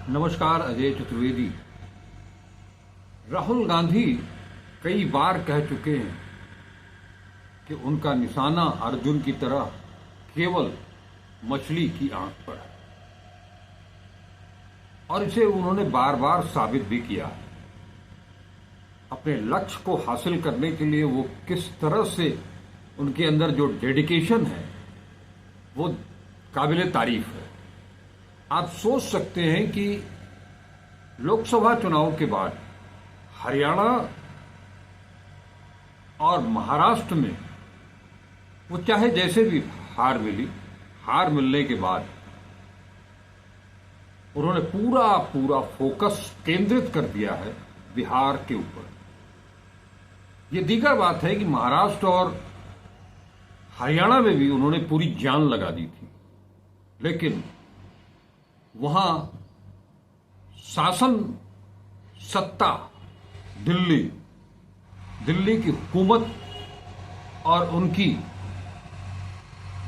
नमस्कार। अजय चतुर्वेदी। राहुल गांधी कई बार कह चुके हैं कि उनका निशाना अर्जुन की तरह केवल मछली की आंख पर है, और इसे उन्होंने बार बार साबित भी किया है। अपने लक्ष्य को हासिल करने के लिए वो किस तरह से उनके अंदर जो डेडिकेशन है वो काबिले तारीफ है। आप सोच सकते हैं कि लोकसभा चुनाव के बाद हरियाणा और महाराष्ट्र में वो चाहे जैसे भी हार मिलने के बाद उन्होंने पूरा फोकस केंद्रित कर दिया है बिहार के ऊपर। ये दीगर बात है कि महाराष्ट्र और हरियाणा में भी उन्होंने पूरी जान लगा दी थी, लेकिन वहां शासन सत्ता दिल्ली की हुकूमत और उनकी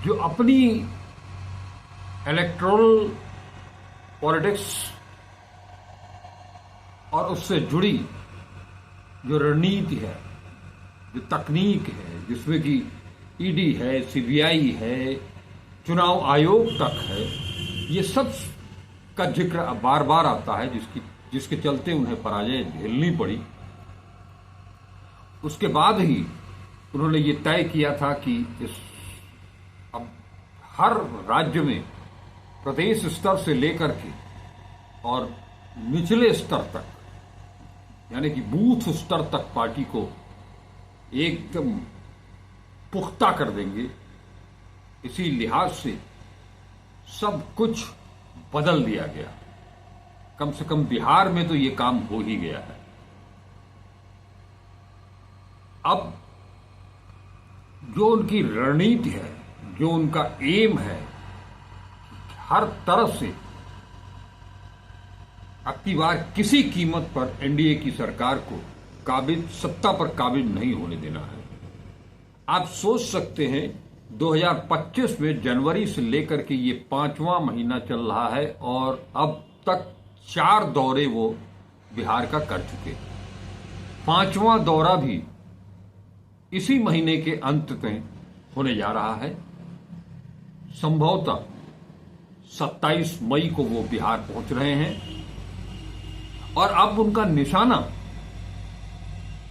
जो अपनी इलेक्टोरल पॉलिटिक्स और उससे जुड़ी जो रणनीति है, जो तकनीक है, जिसमें कि ईडी है, सीबीआई है, चुनाव आयोग तक है, ये सब का जिक्र बार बार आता है, जिसके चलते उन्हें पराजय झेलनी पड़ी। उसके बाद ही उन्होंने ये तय किया था कि अब हर राज्य में प्रदेश स्तर से लेकर के और निचले स्तर तक, यानी कि बूथ स्तर तक पार्टी को एकदम पुख्ता कर देंगे। इसी लिहाज से सब कुछ बदल दिया गया। कम से कम बिहार में तो ये काम हो ही गया है। अब जो उनकी रणनीति है, जो उनका एम है, हर तरफ से अब की बार किसी कीमत पर एनडीए की सरकार को सत्ता पर काबिज नहीं होने देना है। आप सोच सकते हैं 2025 में जनवरी से लेकर के ये 5वां महीना चल रहा है और अब तक 4 दौरे वो बिहार का कर चुके। 5वां दौरा भी इसी महीने के अंत में होने जा रहा है। संभवतः 27 मई को वो बिहार पहुंच रहे हैं और अब उनका निशाना,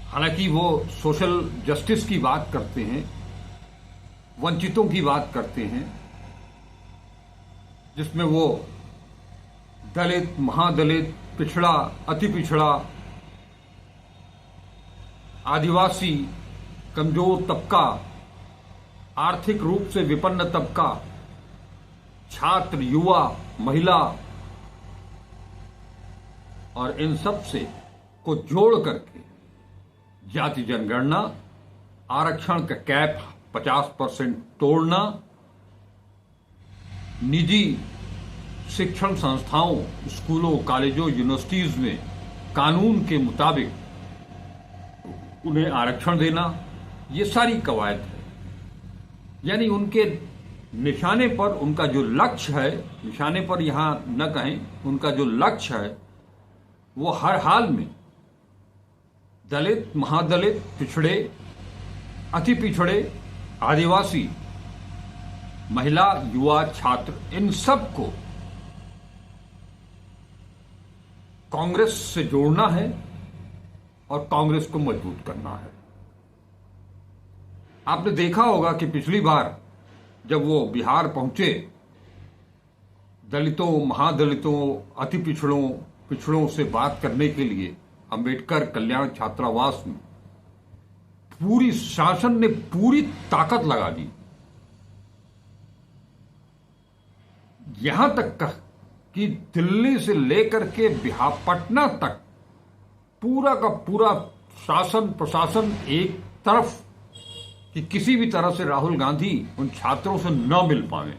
हालांकि वो सोशल जस्टिस की बात करते हैं, वंचितों की बात करते हैं, जिसमें वो दलित, महादलित, पिछड़ा, अति पिछड़ा, आदिवासी, कमजोर तबका, आर्थिक रूप से विपन्न तबका, छात्र, युवा, महिला और इन सब से को जोड़ करके जाति जनगणना, आरक्षण का कैप 50% तोड़ना, निजी शिक्षण संस्थाओं, स्कूलों, कॉलेजों, यूनिवर्सिटीज में कानून के मुताबिक उन्हें आरक्षण देना, ये सारी कवायद है। यानी उनके निशाने पर उनका जो लक्ष्य है, निशाने पर यहां न कहें, उनका जो लक्ष्य है वो हर हाल में दलित, महादलित, पिछड़े, अति पिछड़े, आदिवासी, महिला, युवा, छात्र, इन सब को कांग्रेस से जोड़ना है और कांग्रेस को मजबूत करना है। आपने देखा होगा कि पिछली बार जब वो बिहार पहुंचे, दलितों, महादलितों, अति पिछड़ों से बात करने के लिए अंबेडकर कल्याण छात्रावास में पूरी शासन ने पूरी ताकत लगा दी। यहां तक कि दिल्ली से लेकर के बिहार, पटना तक पूरा का पूरा शासन प्रशासन एक तरफ कि किसी भी तरह से राहुल गांधी उन छात्रों से न मिल पाए।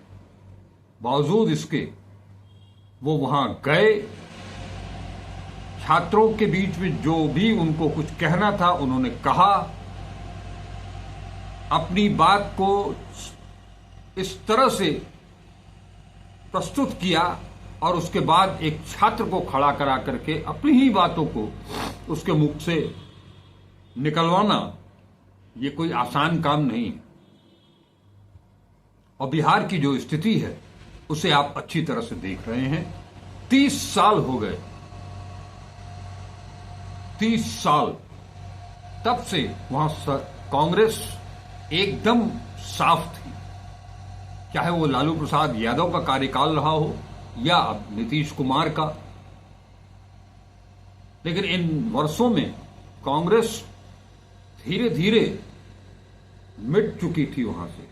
बावजूद इसके वो वहां गए, छात्रों के बीच में जो भी उनको कुछ कहना था उन्होंने कहा, अपनी बात को इस तरह से प्रस्तुत किया और उसके बाद एक छात्र को खड़ा करा करके अपनी ही बातों को उसके मुख से निकलवाना, ये कोई आसान काम नहीं है। और बिहार की जो स्थिति है उसे आप अच्छी तरह से देख रहे हैं। 30 साल हो गए, 30 साल तब से वहां कांग्रेस एकदम साफ थी, चाहे वो लालू प्रसाद यादव का कार्यकाल रहा हो या अब नीतीश कुमार का। लेकिन इन वर्षों में कांग्रेस धीरे धीरे मिट चुकी थी, वहां से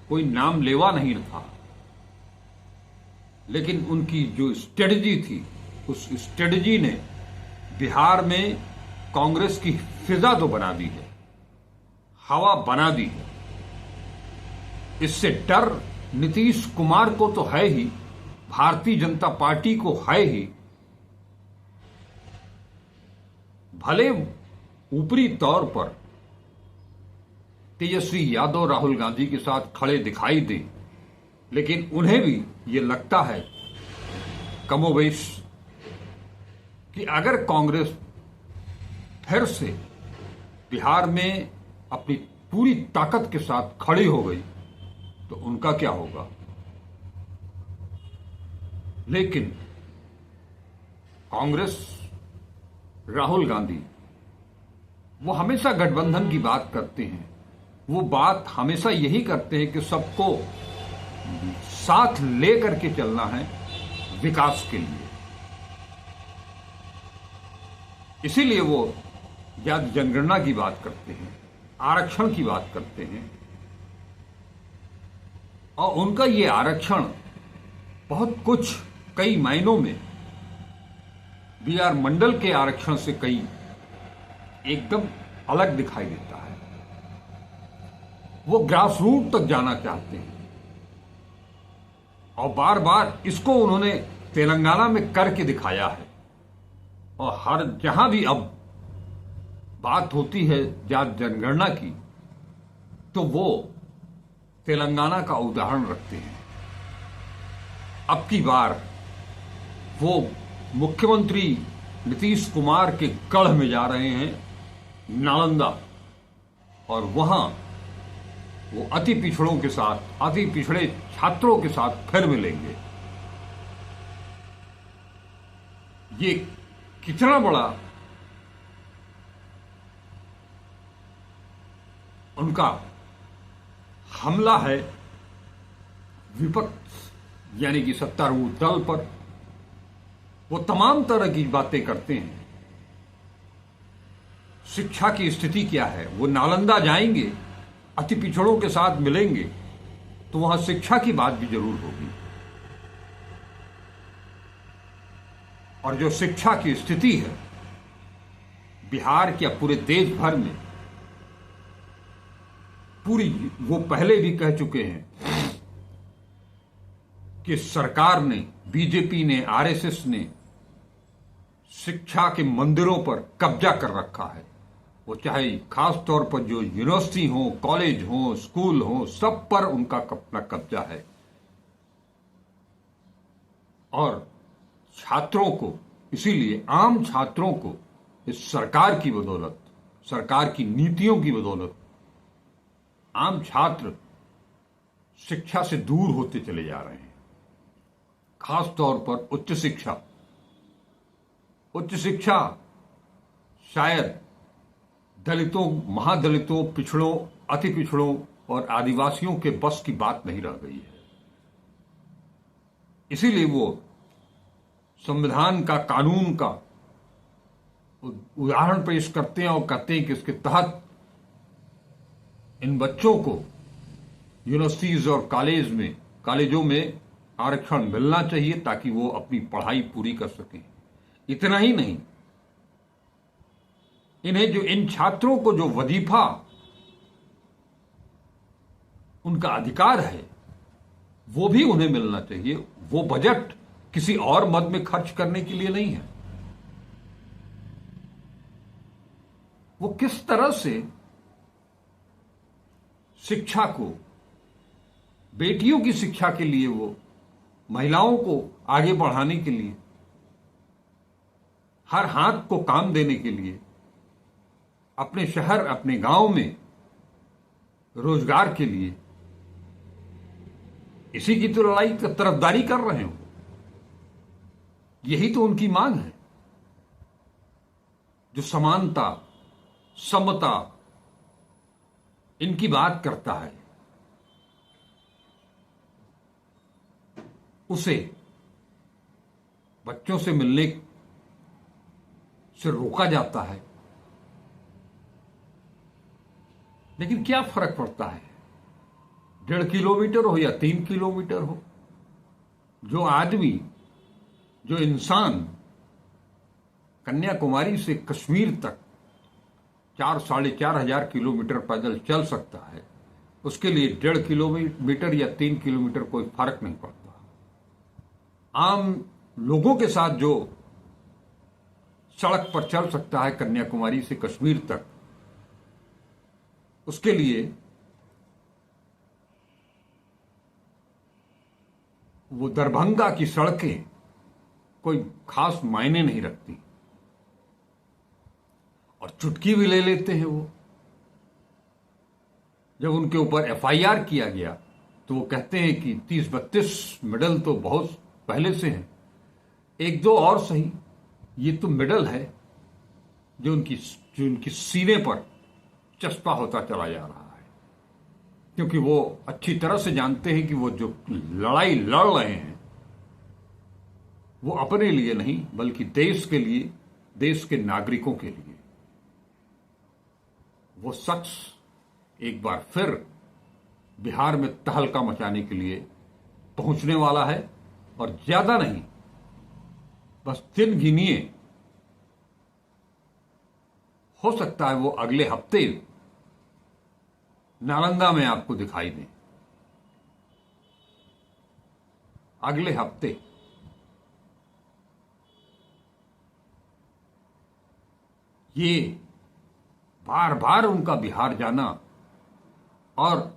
कोई नाम लेवा नहीं था। लेकिन उनकी जो स्ट्रेटजी थी, उस स्ट्रेटजी ने बिहार में कांग्रेस की फिजा तो बना दी है, हवा बना दी है। इससे डर नीतीश कुमार को तो है ही, भारतीय जनता पार्टी को है ही। भले ऊपरी तौर पर तेजस्वी यादव राहुल गांधी के साथ खड़े दिखाई दे, लेकिन उन्हें भी ये लगता है कमोबेश कि अगर कांग्रेस फिर से बिहार में अपनी पूरी ताकत के साथ खड़ी हो गई तो उनका क्या होगा। लेकिन कांग्रेस, राहुल गांधी वो हमेशा गठबंधन की बात करते हैं। वो बात हमेशा यही करते हैं कि सबको साथ लेकर के चलना है विकास के लिए। इसीलिए वो जाति जनगणना की बात करते हैं, आरक्षण की बात करते हैं। और उनका ये आरक्षण बहुत कुछ कई मायनों में बीआर मंडल के आरक्षण से कई एकदम अलग दिखाई देता है। वो ग्रास रूट तक जाना चाहते हैं और बार बार इसको उन्होंने तेलंगाना में करके दिखाया है। और हर जहां भी अब बात होती है जाति जनगणना की तो वो तेलंगाना का उदाहरण रखते हैं। अब की बार वो मुख्यमंत्री नीतीश कुमार के गढ़ में जा रहे हैं, नालंदा, और वहां वो अति पिछड़ों के साथ, अति पिछड़े छात्रों के साथ फिर मिलेंगे। ये कितना बड़ा उनका हमला है विपक्ष यानी कि सत्तारूढ़ दल पर। वो तमाम तरह की बातें करते हैं। शिक्षा की स्थिति क्या है, वो नालंदा जाएंगे, अति पिछड़ों के साथ मिलेंगे तो वहां शिक्षा की बात भी जरूर होगी। और जो शिक्षा की स्थिति है बिहार क्या पूरे देश भर में, पूरी, वो पहले भी कह चुके हैं कि सरकार ने, बीजेपी ने, आरएसएस ने शिक्षा के मंदिरों पर कब्जा कर रखा है। वो चाहे खास तौर पर जो यूनिवर्सिटी हो, कॉलेज हो, स्कूल हो, सब पर उनका अपना कब्जा है। और छात्रों को, इसीलिए आम छात्रों को इस सरकार की बदौलत, सरकार की नीतियों की बदौलत आम छात्र शिक्षा से दूर होते चले जा रहे हैं। खास तौर पर उच्च शिक्षा। उच्च शिक्षा शायद दलितों, महादलितों, पिछड़ों, अति पिछड़ों और आदिवासियों के बस की बात नहीं रह गई है। इसीलिए वो संविधान का, कानून का उदाहरण पेश करते हैं और कहते हैं कि इसके तहत इन बच्चों को यूनिवर्सिटीज और कॉलेजों में आरक्षण मिलना चाहिए ताकि वो अपनी पढ़ाई पूरी कर सकें। इतना ही नहीं, इन छात्रों को जो वजीफा उनका अधिकार है वो भी उन्हें मिलना चाहिए। वो बजट किसी और मद में खर्च करने के लिए नहीं है। वो किस तरह से शिक्षा को, बेटियों की शिक्षा के लिए वो महिलाओं को आगे बढ़ाने के लिए, हर हाथ को काम देने के लिए, अपने शहर अपने गांव में रोजगार के लिए, इसी की तो लड़ाई तरफदारी कर रहे हो। यही तो उनकी मांग है, जो समानता, समता, इनकी बात करता है, उसे बच्चों से मिलने से रोका जाता है। लेकिन क्या फर्क पड़ता है, 1.5 किलोमीटर हो या 3 किलोमीटर हो, जो आदमी, जो इंसान कन्याकुमारी से कश्मीर तक 4-4.5 हजार किलोमीटर पैदल चल सकता है, उसके लिए 1.5 किलोमीटर या 3 किलोमीटर कोई फर्क नहीं पड़ता। आम लोगों के साथ जो सड़क पर चल सकता है कन्याकुमारी से कश्मीर तक, उसके लिए वो दरभंगा की सड़कें कोई खास मायने नहीं रखती। और चुटकी भी ले लेते हैं वो। जब उनके ऊपर एफआईआर किया गया तो वो कहते हैं कि 30-32 मेडल तो बहुत पहले से हैं, 1-2 और सही, ये तो मेडल है जो उनकी सीने पर चस्पा होता चला जा रहा है। क्योंकि वो अच्छी तरह से जानते हैं कि वो जो लड़ाई लड़ रहे हैं वो अपने लिए नहीं, बल्कि देश के लिए, देश के नागरिकों के लिए। वो शख्स एक बार फिर बिहार में तहलका मचाने के लिए पहुंचने वाला है, और ज्यादा नहीं, बस दिन गिनिए, हो सकता है वो अगले हफ्ते नालंदा में आपको दिखाई दे। अगले हफ्ते ये बार बार उनका बिहार जाना, और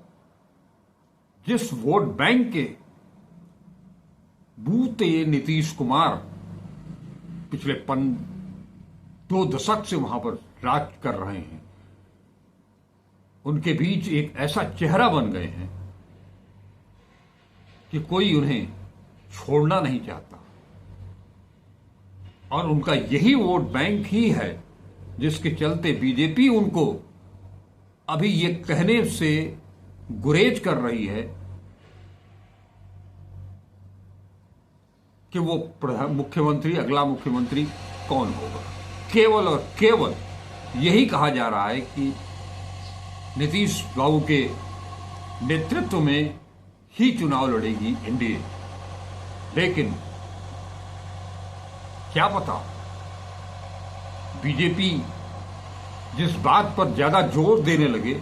जिस वोट बैंक के बूते नीतीश कुमार पिछले 2 दशक से वहां पर राज कर रहे हैं, उनके बीच एक ऐसा चेहरा बन गए हैं कि कोई उन्हें छोड़ना नहीं चाहता। और उनका यही वोट बैंक ही है जिसके चलते बीजेपी उनको अभी ये कहने से गुरेज कर रही है कि वो मुख्यमंत्री, अगला मुख्यमंत्री कौन होगा। केवल और केवल यही कहा जा रहा है कि नीतीश बाबू के नेतृत्व में ही चुनाव लड़ेगी एनडीए। लेकिन क्या पता, बीजेपी जिस बात पर ज्यादा जोर देने लगे,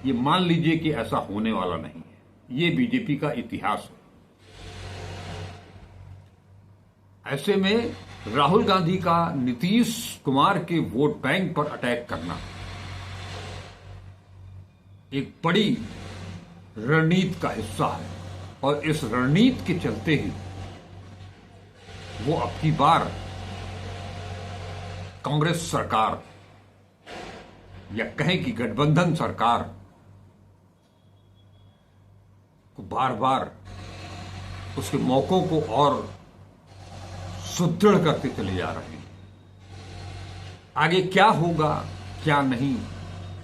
ये मान लीजिए कि ऐसा होने वाला नहीं है। ये बीजेपी का इतिहास है। ऐसे में राहुल गांधी का नीतीश कुमार के वोट बैंक पर अटैक करना एक बड़ी रणनीति का हिस्सा है, और इस रणनीति के चलते ही वो अब की बार कांग्रेस सरकार, या कहें कि गठबंधन सरकार को बार बार उसके मौकों को और सुदृढ़ करते चले जा रहे हैं। आगे क्या होगा क्या नहीं,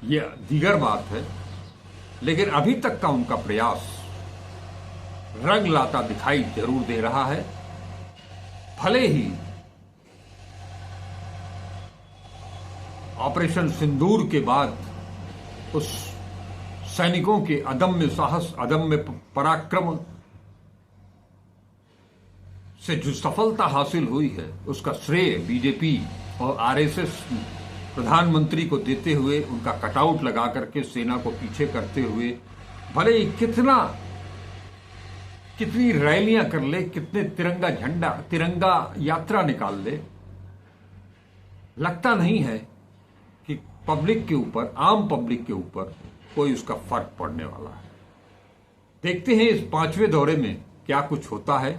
ये दीगर बात है, लेकिन अभी तक का उनका प्रयास रंग लाता दिखाई जरूर दे रहा है। भले ही ऑपरेशन सिंदूर के बाद उस सैनिकों के अदम्य साहस, अदम्य पराक्रम से जो सफलता हासिल हुई है, उसका श्रेय बीजेपी और आरएसएस प्रधानमंत्री को देते हुए, उनका कटआउट लगा करके सेना को पीछे करते हुए, भले ही कितनी रैलियां कर ले, कितने तिरंगा यात्रा निकाल ले, लगता नहीं है कि पब्लिक के ऊपर, आम पब्लिक के ऊपर कोई उसका फर्क पड़ने वाला है। देखते हैं इस 5वें दौरे में क्या कुछ होता है।